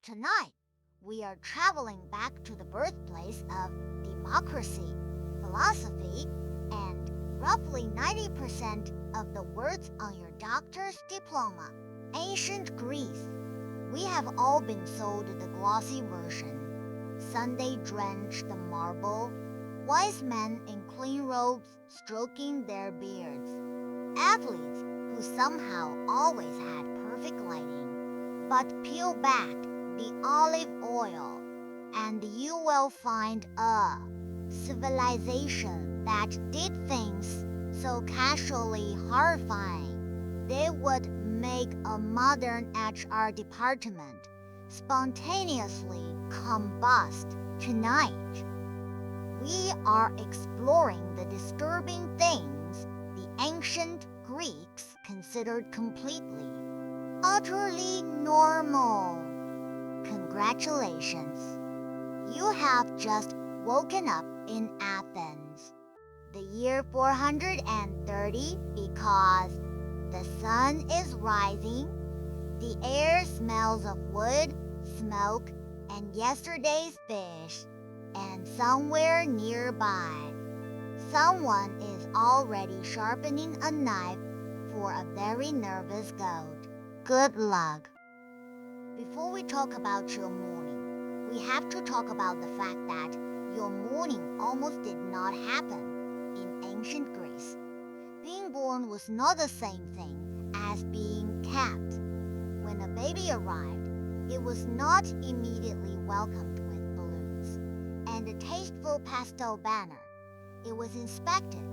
Tonight, we are traveling back to the birthplace of democracy, philosophy, and roughly 90% of the words on your doctor's diploma. Ancient Greece. We have all been sold the glossy version. Sunday-drenched marble, wise men in clean robes stroking their beards, athletes who somehow always had perfect lighting. But peel back the olive oil, and you will find a civilization that did things so casually horrifying they would make a modern HR department spontaneously combust. Tonight, we are exploring the disturbing things the ancient Greeks considered completely, utterly normal. Congratulations. You have just woken up in Athens, the year 430, because the sun is rising, the air smells of wood, smoke, and yesterday's fish, and somewhere nearby, someone is already sharpening a knife for a very nervous goat. Good luck. Before we talk about your morning, we have to talk about the fact that your morning almost did not happen in ancient Greece. Being born was not the same thing as being kept. When a baby arrived, it was not immediately welcomed with balloons and a tasteful pastel banner. It was inspected.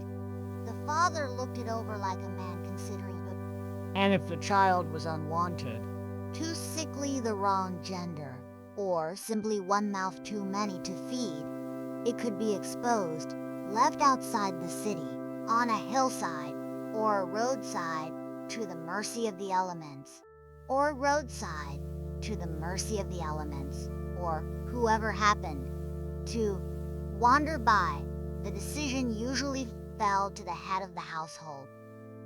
The father looked it over like a man considering it. And if the child was unwanted, Too sickly the wrong gender, or simply one mouth too many to feed, it could be exposed, left outside the city, on a hillside, or a roadside, to the mercy of the elements. Or roadside, to the mercy of the elements, or whoever happened to wander by. The decision usually fell to the head of the household,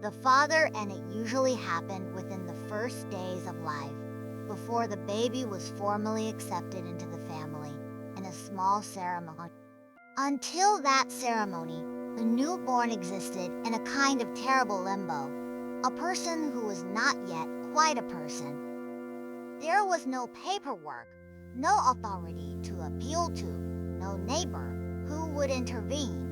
the father, and it usually happened within the first days of life, before the baby was formally accepted into the family in a small ceremony. Until that ceremony, the newborn existed in a kind of terrible limbo, a person who was not yet quite a person. There was no paperwork, no authority to appeal to, no neighbor who would intervene.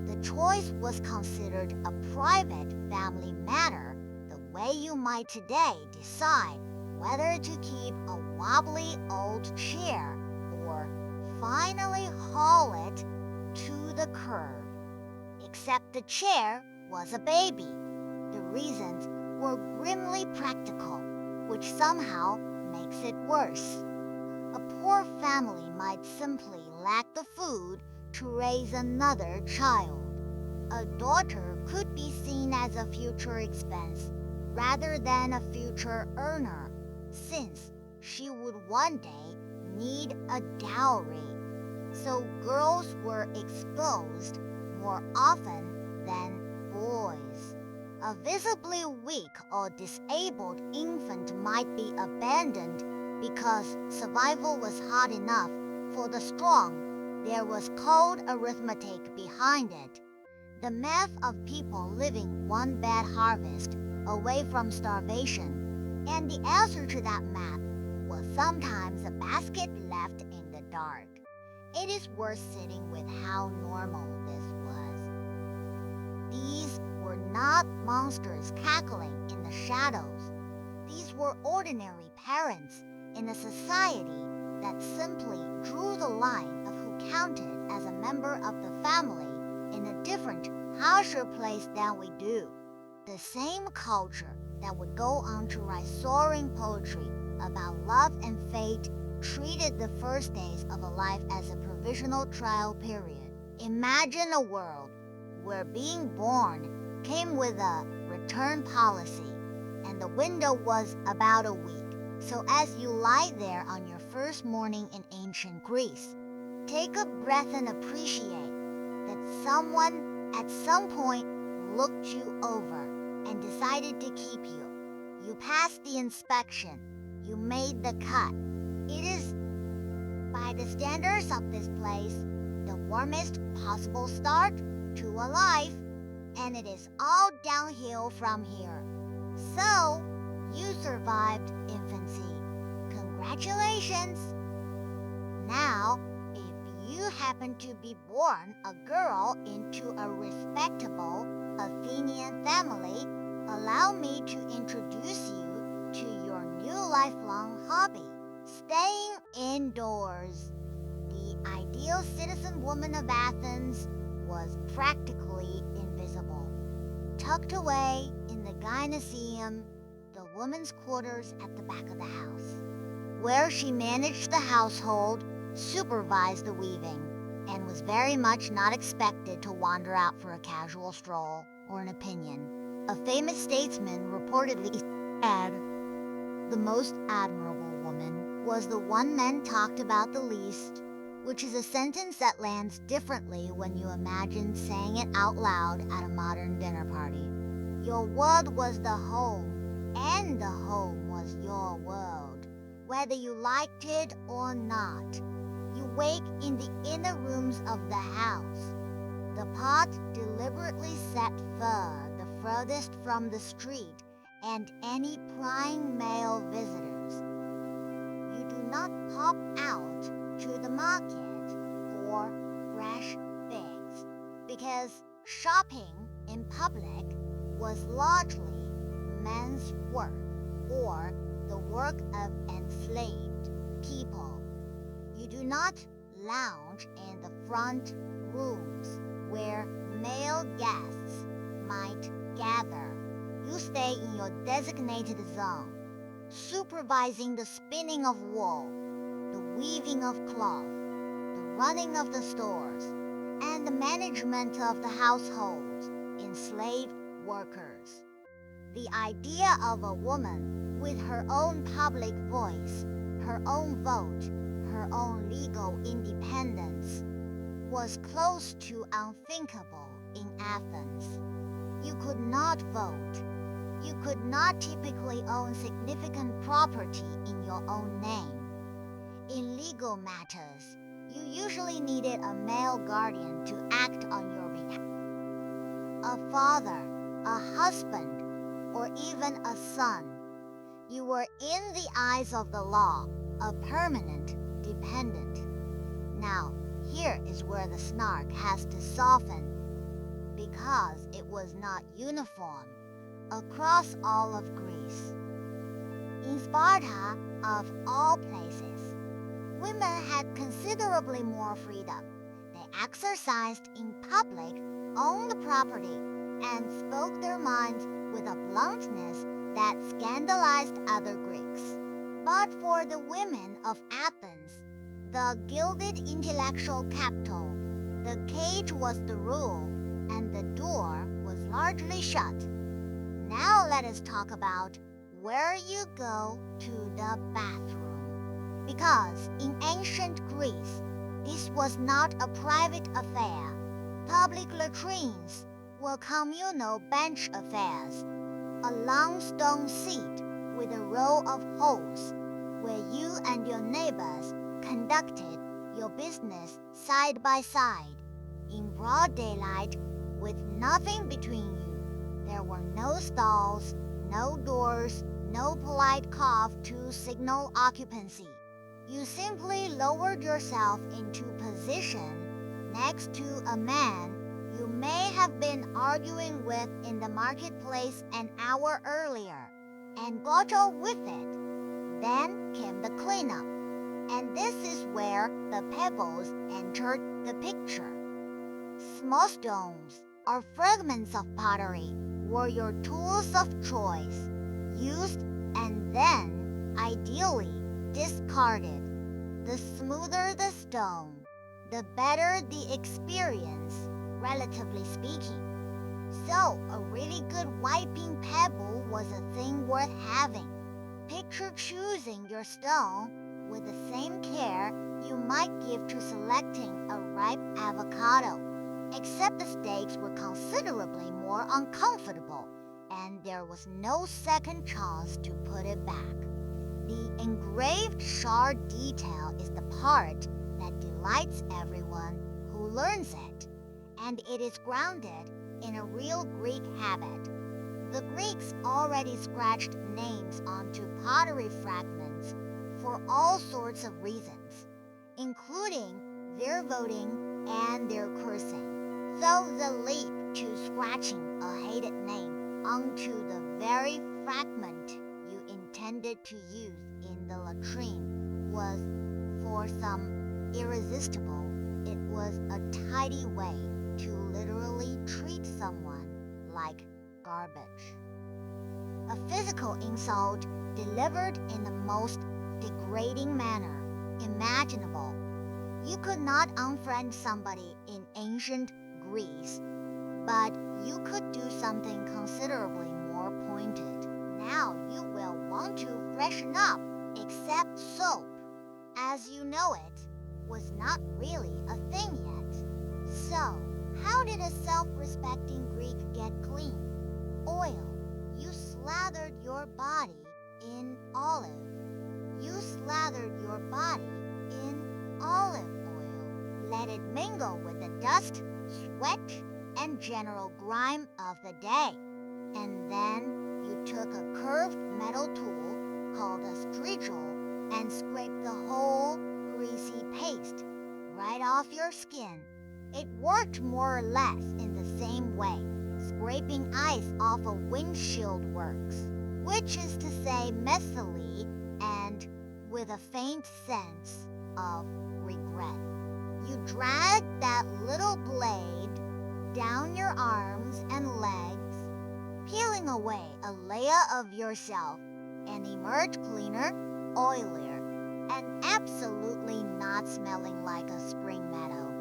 The choice was considered a private family matter, the way you might today decide whether to keep a wobbly old chair or finally haul it to the curb. Except the chair was a baby. The reasons were grimly practical, which somehow makes it worse. A poor family might simply lack the food to raise another child. A daughter could be seen as a future expense rather than a future earner, since she would one day need a dowry. So girls were exposed more often than boys. A visibly weak or disabled infant might be abandoned because survival was hard enough for the strong. There was cold arithmetic behind it. The math of people living one bad harvest away from starvation, and the answer to that math was sometimes a basket left in the dark. It is worth sitting with how normal this was. These were not monsters cackling in the shadows. These were ordinary parents in a society that simply drew the line of who counted as a member of the family in a different, harsher place than we do. The same culture that would go on to write soaring poetry about love and fate treated the first days of a life as a provisional trial period. Imagine a world where being born came with a return policy, and the window was about a week. So as you lie there on your first morning in ancient Greece, take a breath and appreciate that someone at some point looked you over and decided to keep you. You passed the inspection. You made the cut. It is By the standards of this place, the warmest possible start to a life, and it is all downhill from here. So, you survived infancy. Congratulations! Now, if you happen to be born a girl into a respectable Athenian family, allow me to introduce you to your new lifelong hobby, staying indoors. The ideal citizen woman of Athens was practically invisible. Tucked away in the gyneceum, the woman's quarters at the back of the house, where she managed the household, supervised the weaving, and was very much not expected to wander out for a casual stroll or an opinion. A famous statesman reportedly said, "The most admirable woman was the one men talked about the least," which is a sentence that lands differently when you imagine saying it out loud at a modern dinner party. Your world was the home, and the home was your world, whether you liked it or not. You wake in the inner rooms of the house. The pot deliberately set the furthest from the street and any prying male visitors. You do not pop out to the market for fresh figs, because shopping in public was largely men's work or the work of enslaved people. You do not lounge in the front rooms where male guests might gather. You stay in your designated zone, supervising the spinning of wool, the weaving of cloth, the running of the stores, and the management of the household, enslaved workers. The idea of a woman with her own public voice, her own vote, her own legal independence was close to unthinkable in Athens. You could not vote. You could not typically own significant property in your own name. In legal matters, you usually needed a male guardian to act on your behalf. A father, a husband, or even a son. You were in the eyes of the law, a permanent dependent. Now, here is where the snark has to soften, because it was not uniform across all of Greece. In Sparta, of all places, women had considerably more freedom. They exercised in public, owned property, and spoke their minds with a bluntness that scandalized other Greeks. But for the women of Athens, the gilded intellectual capital, the cage was the rule, and the door was largely shut. Now let us talk about where you go to the bathroom. Because in ancient Greece, this was not a private affair. Public latrines were communal bench affairs, a long stone seat with a row of holes where you and your neighbors conducted your business side by side, in broad daylight, with nothing between you. There were no stalls, no doors, no polite cough to signal occupancy. You simply lowered yourself into position next to a man you may have been arguing with in the marketplace an hour earlier, and got on with it. Then came the cleanup, and this is where the pebbles entered the picture. Small stones or fragments of pottery were your tools of choice, used and then, ideally, discarded. The smoother the stone, the better the experience, relatively speaking. So, a really good wiping pebble was a thing worth having. Picture choosing your stone with the same care you might give to selecting a ripe avocado, except the stakes were considerably more uncomfortable, and there was no second chance to put it back. The engraved shard detail is the part delights everyone who learns it, and it is grounded in a real Greek habit. The Greeks already scratched names onto pottery fragments for all sorts of reasons, including their voting and their cursing. So the leap to scratching a hated name onto the very fragment you intended to use in the latrine was, for some, irresistible. It was a tidy way to literally treat someone like garbage. A physical insult delivered in the most degrading manner imaginable. You could not unfriend somebody in ancient Greece, but you could do something considerably more pointed. Now you will want to freshen up, except soap, as you know it, was not really a thing yet. So, how did a self-respecting Greek get clean? Oil. You slathered your body in olive. You slathered your body in olive oil. Let it mingle with the dust, sweat, and general grime of the day. And then you took a curved metal tool called a strigil and scraped the whole greasy paste right off your skin. It worked more or less in the same way scraping ice off a windshield works, which is to say messily and with a faint sense of regret. You dragged that little blade down your arms and legs, peeling away a layer of yourself, and emerged cleaner, oilier, and absolutely not smelling like a spring meadow.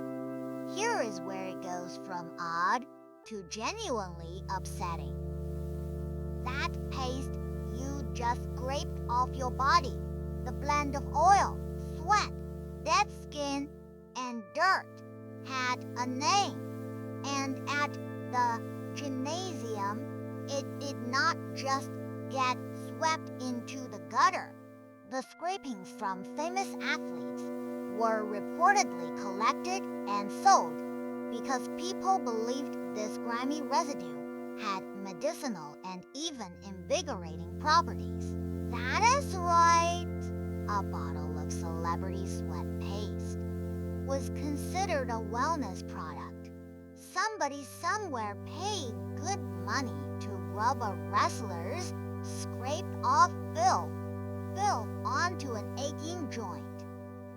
Here is where it goes from odd to genuinely upsetting. That paste you just scraped off your body, the blend of oil, sweat, dead skin, and dirt, had a name. And at the gymnasium, it did not just get swept into the gutter. The scrapings from famous athletes were reportedly collected and sold because people believed this grimy residue had medicinal and even invigorating properties. That is right. A bottle of celebrity sweat paste was considered a wellness product. Somebody somewhere paid good money to rub a wrestler's scraped off filth onto an aching joint.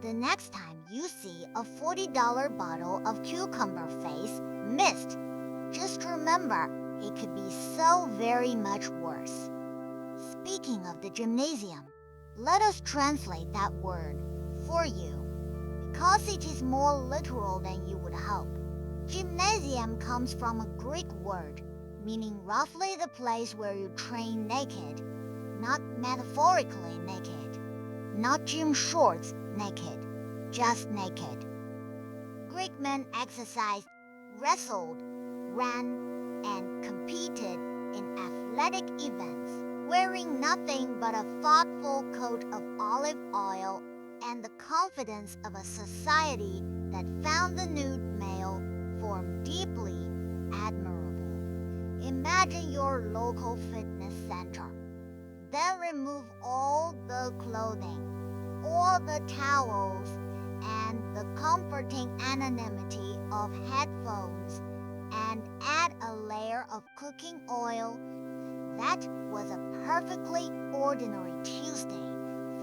The next time you see a $40 bottle of cucumber face mist, just remember it could be so very much worse. Speaking of the gymnasium, let us translate that word for you, because it is more literal than you would hope. Gymnasium comes from a Greek word meaning roughly the place where you train naked, not metaphorically naked, not gym shorts naked, just naked. Greek men exercised, wrestled, ran, and competed in athletic events, wearing nothing but a thoughtful coat of olive oil and the confidence of a society that found the nude male form deeply admirable. Imagine your local fitness center. Then remove all the clothing, all the towels, and the comforting anonymity of headphones, and add a layer of cooking oil. That was a perfectly ordinary Tuesday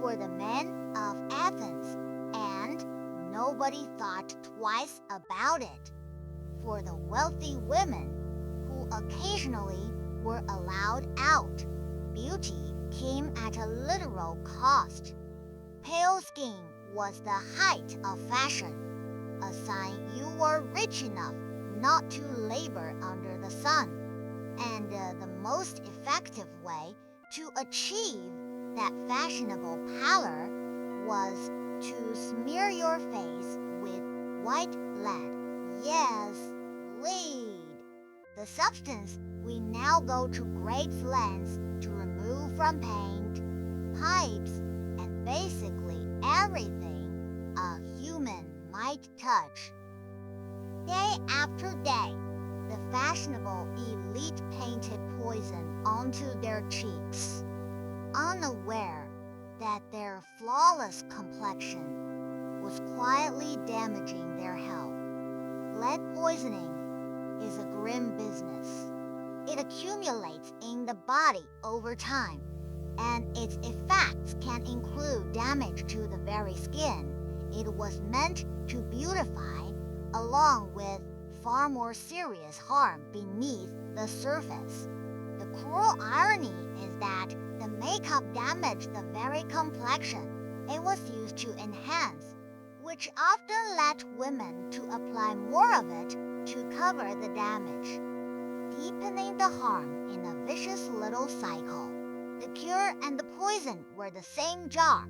for the men of Athens, and nobody thought twice about it. For the wealthy women who occasionally were allowed out, beauty came at a literal cost. Pale skin was the height of fashion, a sign you were rich enough not to labor under the sun. And the most effective way to achieve that fashionable pallor was to smear your face with white lead. Yes, lead. The substance we now go to great lengths to remove from paint, pipes, and basically everything a human might light touch. Day after day, the fashionable elite painted poison onto their cheeks, unaware that their flawless complexion was quietly damaging their health. Lead poisoning is a grim business. It accumulates in the body over time, and its effects can include damage to the very skin it was meant to beautify, along with far more serious harm beneath the surface. The cruel irony is that the makeup damaged the very complexion it was used to enhance, which often led women to apply more of it to cover the damage, deepening the harm in a vicious little cycle. The cure and the poison were the same jar.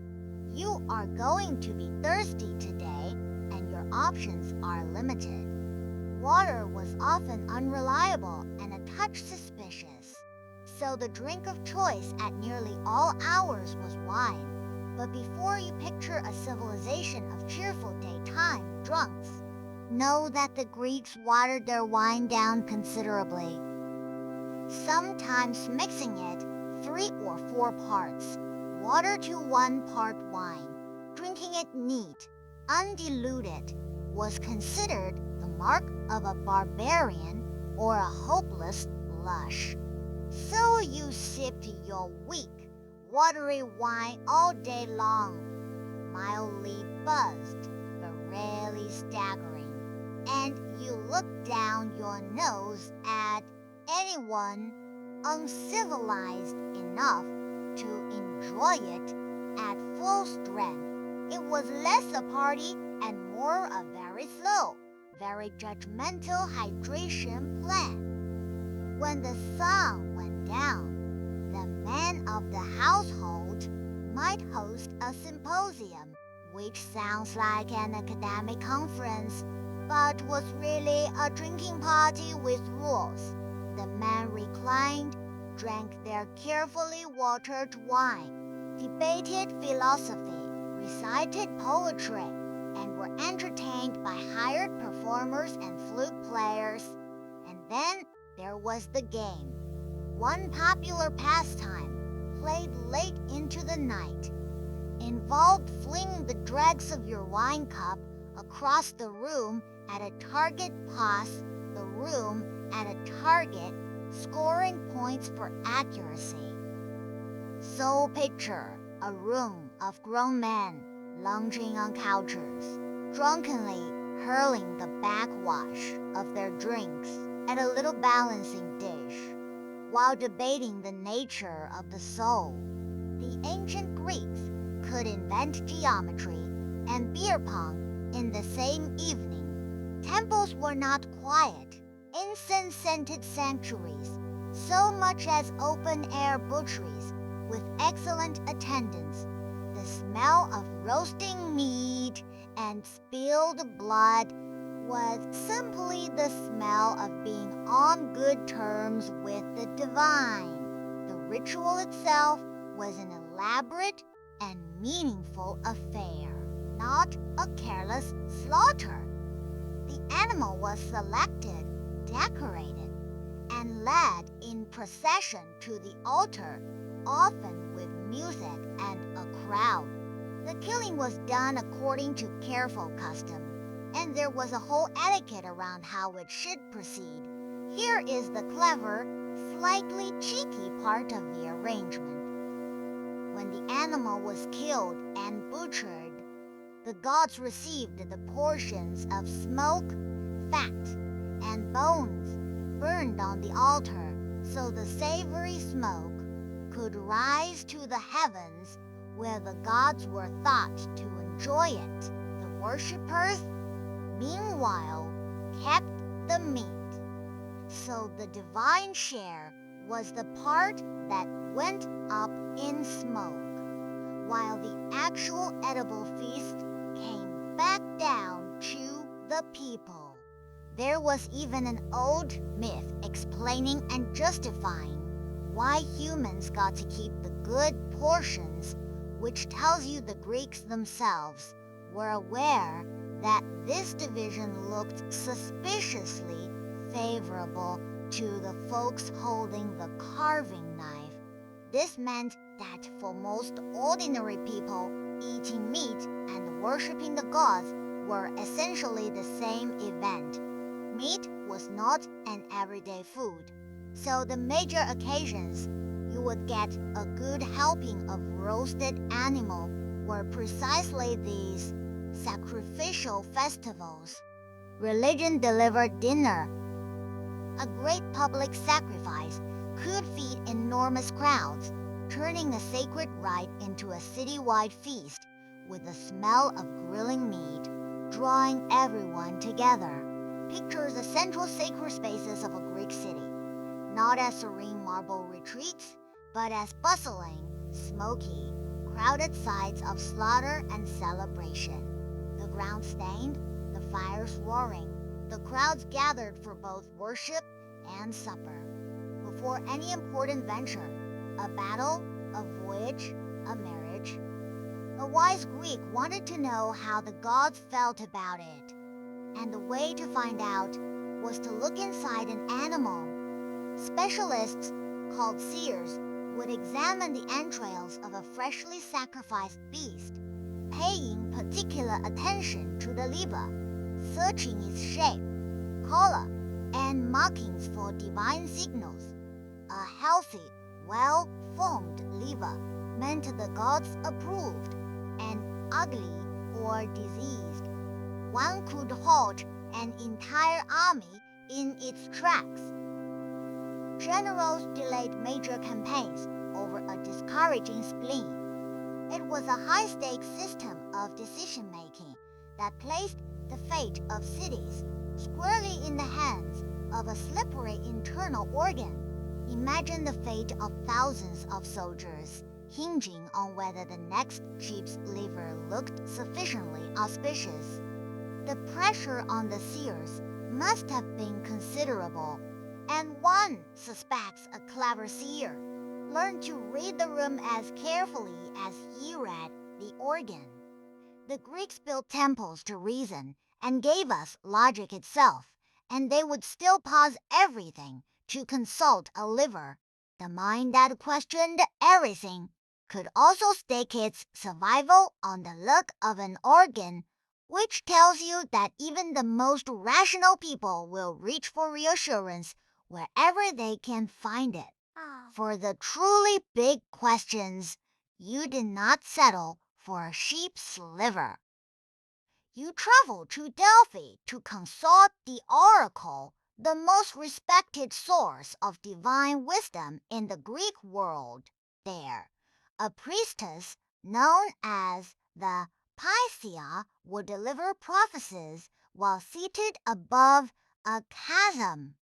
You are going to be thirsty today, and your options are limited. Water was often unreliable and a touch suspicious, so the drink of choice at nearly all hours was wine. But before you picture a civilization of cheerful daytime drunks, know that the Greeks watered their wine down considerably, sometimes mixing it 3 or 4 parts, water to 1 part wine. Drinking it neat, undiluted, was considered the mark of a barbarian or a hopeless lush. So you sipped your weak, watery wine all day long, mildly buzzed, but rarely staggering, and you looked down your nose at anyone uncivilized enough to enjoy it at full strength. It was less a party and more a very slow, very judgmental hydration plan. When the sun went down, the men of the household might host a symposium, which sounds like an academic conference, but was really a drinking party with rules. The men reclined, drank their carefully watered wine, debated philosophy, recited poetry, and were entertained by hired performers and flute players. And then there was the game, one popular pastime, played late into the night, involved flinging the dregs of your wine cup across the room at a target pass, the room at a target, scoring points for accuracy. So picture a room of grown men lounging on couches, drunkenly hurling the backwash of their drinks at a little balancing dish, while debating the nature of the soul. The ancient Greeks could invent geometry and beer pong in the same evening. Temples were not quiet, incense-scented sanctuaries, so much as open-air butcheries with excellent attendance. The smell of roasting meat and spilled blood was simply the smell of being on good terms with the divine. The ritual itself was an elaborate and meaningful affair, not a careless slaughter. The animal was selected, decorated, and led in procession to the altar, often with music and a crowd. The killing was done according to careful custom, and there was a whole etiquette around how it should proceed. Here is the clever, slightly cheeky part of the arrangement. When the animal was killed and butchered, the gods received the portions of smoke, fat, and bones burned on the altar, so the savory smoke could rise to the heavens where the gods were thought to enjoy it. The worshippers, meanwhile, kept the meat. So the divine share was the part that went up in smoke, while the actual edible feast came back down to the people. There was even an old myth explaining and justifying why humans got to keep the good portions, which tells you the Greeks themselves were aware that this division looked suspiciously favorable to the folks holding the carving knife. This meant that for most ordinary people, eating meat and worshipping the gods were essentially the same event. Meat was not an everyday food, so the major occasions you would get a good helping of roasted animal were precisely these sacrificial festivals. Religion delivered dinner. A great public sacrifice could feed enormous crowds, turning a sacred rite into a citywide feast with the smell of grilling meat, drawing everyone together. Picture the central sacred spaces of a Greek city, not as serene marble retreats, but as bustling, smoky, crowded sites of slaughter and celebration. The ground stained, the fires roaring, the crowds gathered for both worship and supper. Before any important venture, a battle, a voyage, a marriage, a wise Greek wanted to know how the gods felt about it. And the way to find out was to look inside an animal. Specialists, called seers, would examine the entrails of a freshly sacrificed beast, paying particular attention to the liver, searching its shape, color, and markings for divine signals. A healthy, well-formed liver meant the gods approved, and ugly or diseased, one could halt an entire army in its tracks. Generals delayed major campaigns over a discouraging spleen. It was a high-stakes system of decision-making that placed the fate of cities squarely in the hands of a slippery internal organ. Imagine the fate of thousands of soldiers hinging on whether the next sheep's liver looked sufficiently auspicious. The pressure on the seers must have been considerable, and one suspects a clever seer learned to read the room as carefully as he read the organ. The Greeks built temples to reason and gave us logic itself, and they would still pause everything to consult a liver. The mind that questioned everything could also stake its survival on the look of an organ, which tells you that even the most rational people will reach for reassurance wherever they can find it. For the truly big questions, you did not settle for a sheep's liver. You traveled to Delphi to consult the oracle, the most respected source of divine wisdom in the Greek world. There, a priestess known as the Pythia would deliver prophecies while seated above a chasm,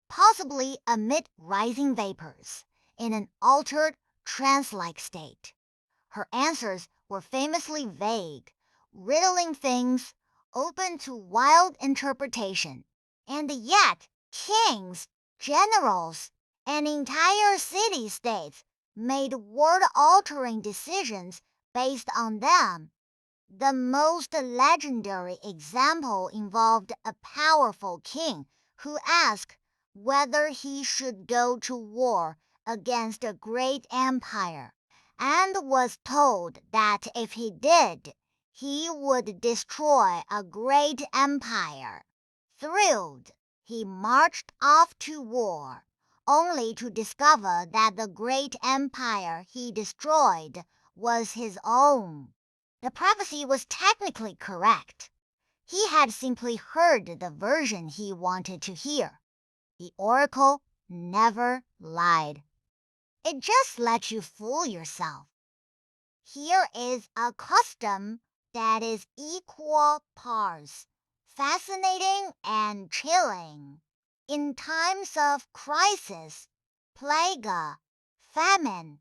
possibly amid rising vapors, in an altered, trance-like state. Her answers were famously vague, riddling things open to wild interpretation. And yet, kings, generals, and entire city-states made world-altering decisions based on them. The most legendary example involved a powerful king who asked whether he should go to war against a great empire, and was told that if he did, he would destroy a great empire. Thrilled, he marched off to war, only to discover that the great empire he destroyed was his own. The prophecy was technically correct. He had simply heard the version he wanted to hear. The oracle never lied. It just let you fool yourself. Here is a custom that is equal parts fascinating and chilling. In times of crisis, plague, famine,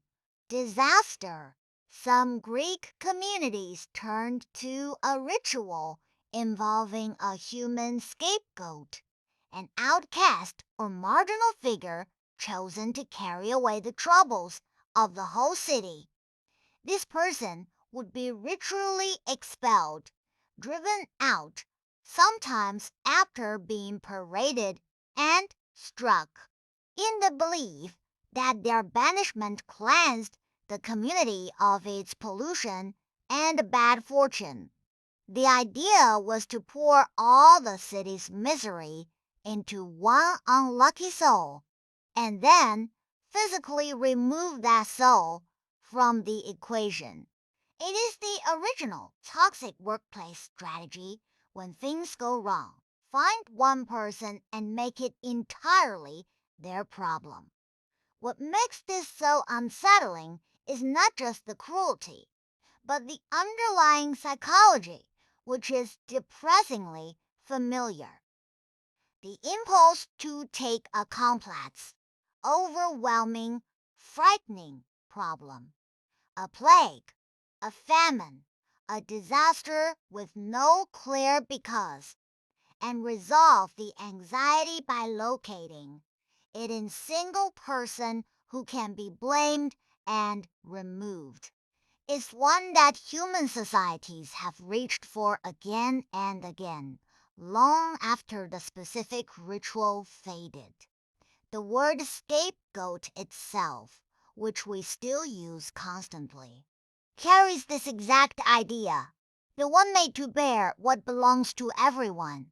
disaster, some Greek communities turned to a ritual involving a human scapegoat, an outcast or marginal figure chosen to carry away the troubles of the whole city. This person would be ritually expelled, driven out, sometimes after being paraded and struck, in the belief that their banishment cleansed the community of its pollution and bad fortune. The idea was to pour all the city's misery into one unlucky soul, and then physically remove that soul from the equation. It is the original toxic workplace strategy when things go wrong. Find one person and make it entirely their problem. What makes this so unsettling is not just the cruelty, but the underlying psychology, which is depressingly familiar. The impulse to take a complex, overwhelming, frightening problem, a plague, a famine, a disaster with no clear because, and resolve the anxiety by locating it in single person who can be blamed and removed, is one that human societies have reached for again and again, long after the specific ritual faded. The word scapegoat itself, which we still use constantly, carries this exact idea, the one made to bear what belongs to everyone.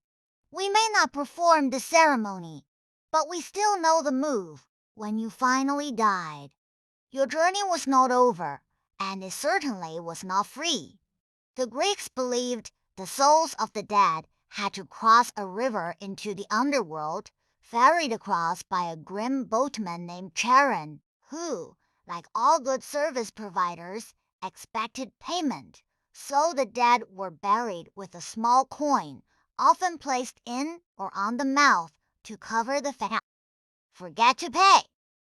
We may not perform the ceremony, but we still know the move. When you finally died, your journey was not over, and it certainly was not free. The Greeks believed the souls of the dead had to cross a river into the underworld, ferried across by a grim boatman named Charon, who, like all good service providers, expected payment. So the dead were buried with a small coin, often placed in or on the mouth to cover the fat. Forget to pay,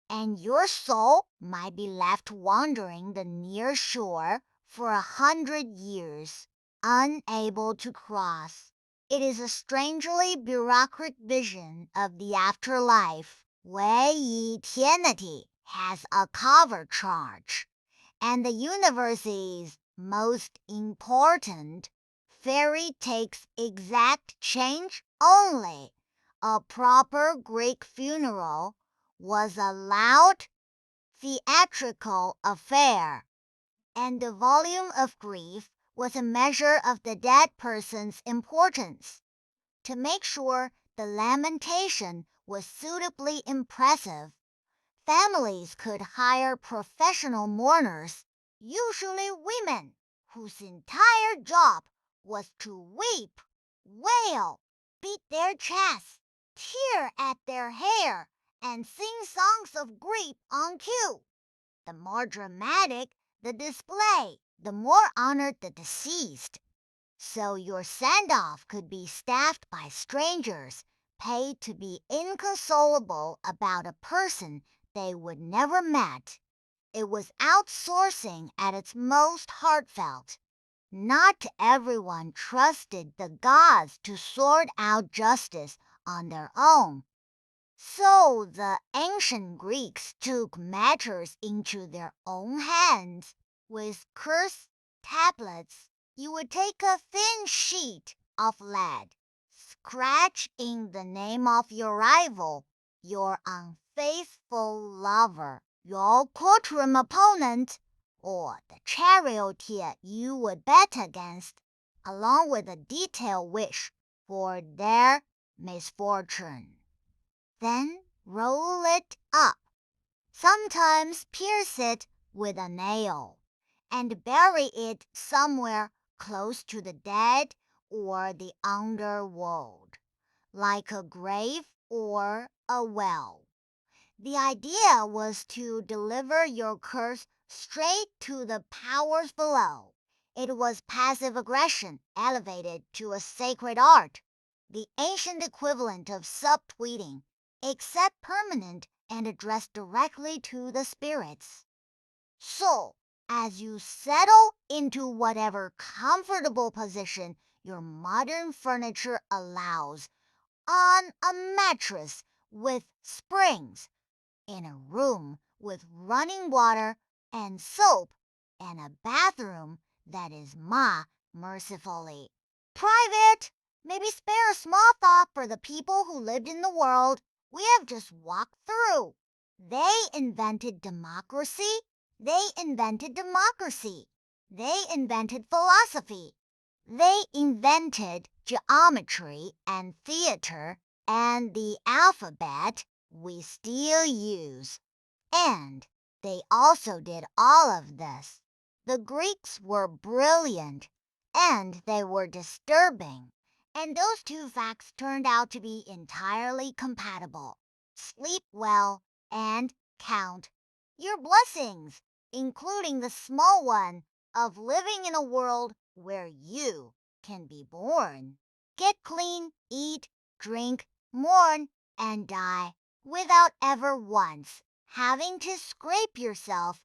and your soul might be left wandering the near shore for 100 years, unable to cross. It is a strangely bureaucratic vision of the afterlife. 唯一 eternity has a cover charge, and the universe's most important fairy takes exact change only. A proper Greek funeral was a loud, theatrical affair, and the volume of grief was a measure of the dead person's importance. To make sure the lamentation was suitably impressive, families could hire professional mourners, usually women, whose entire job was to weep, wail, beat their chests, tear at their hair, and sing songs of grief on cue. The more dramatic the display, the more honored the deceased. So your send-off could be staffed by strangers, paid to be inconsolable about a person they would never met. It was outsourcing at its most heartfelt. Not everyone trusted the gods to sort out justice on their own. So the ancient Greeks took matters into their own hands. With curse tablets, you would take a thin sheet of lead, scratch in the name of your rival, your unfaithful lover, your courtroom opponent, or the charioteer you would bet against, along with a detailed wish for their misfortune. Then roll it up, sometimes pierce it with a nail, and bury it somewhere close to the dead or the underworld, like a grave or a well. The idea was to deliver your curse straight to the powers below. It was passive aggression elevated to a sacred art, the ancient equivalent of subtweeting, except permanent and addressed directly to the spirits. So, as you settle into whatever comfortable position your modern furniture allows, on a mattress with springs, in a room with running water and soap, and a bathroom that is ma mercifully Private! Maybe spare a small thought for the people who lived in the world we have just walked through. They invented democracy. They invented democracy. They invented philosophy. They invented geometry and theater and the alphabet we still use. And they also did all of this. The Greeks were brilliant, and they were disturbing. And those two facts turned out to be entirely compatible. Sleep well and count your blessings, including the small one of living in a world where you can be born. Get clean, eat, drink, mourn, and die without ever once having to scrape yourself